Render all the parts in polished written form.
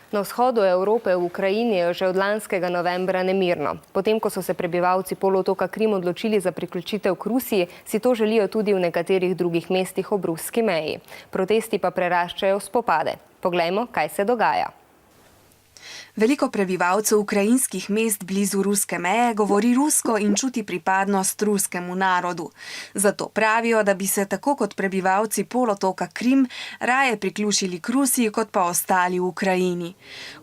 Na vzhodu Evrope v Ukrajini je že od lanskega novembra nemirno. Potem, ko so se prebivalci polotoka Krim odločili za priključitev k Rusiji, si to želijo tudi v nekaterih drugih mestih ob ruski meji. Protesti pa preraščajo v spopade. Poglejmo, kaj se dogaja. Veliko prebivalcev ukrajinskih mest blizu ruske meje govori rusko in čuti pripadnost ruskemu narodu. Zato pravijo, da bi se tako kot prebivalci polotoka Krim raje priključili k Rusiji kot pa ostali v Ukrajini.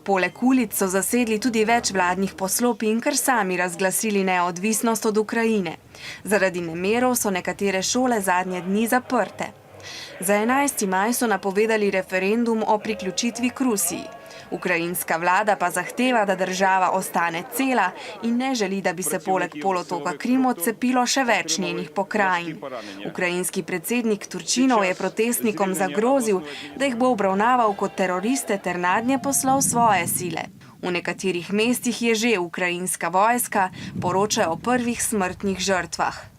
Poleg ulic so zasedli tudi več vladnih poslopij in kar sami razglasili neodvisnost od Ukrajine. Zaradi nemirov so nekatere šole zadnje dni zaprte. Za 11. maj so napovedali referendum o priključitvi k Rusiji. Ukrajinska vlada pa zahteva, da država ostane cela in ne želi, da bi se poleg polotoka Krim odcepilo še več njenih pokrajin. Ukrajinski predsednik Turčinov je protestnikom zagrozil, da jih bo obravnaval kot teroriste ter nadnje poslal svoje sile. V nekaterih mestih je že ukrajinska vojska, poročajo o prvih smrtnih žrtvah.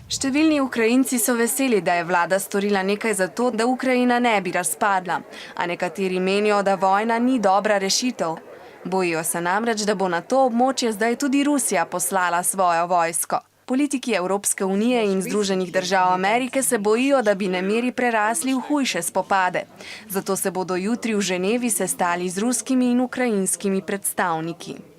Številni Ukrajinci so veseli, da je vlada storila nekaj za to, da Ukrajina ne bi razpadla, a nekateri menijo, da vojna ni dobra rešitev. Bojijo se namreč, da bo na to območje zdaj tudi Rusija poslala svojo vojsko. Politiki Evropske unije in Združenih držav Amerike se bojijo, da bi nemiri prerasli v hujše spopade. Zato se bodo jutri v Ženevi sestali z ruskimi in ukrajinskimi predstavniki.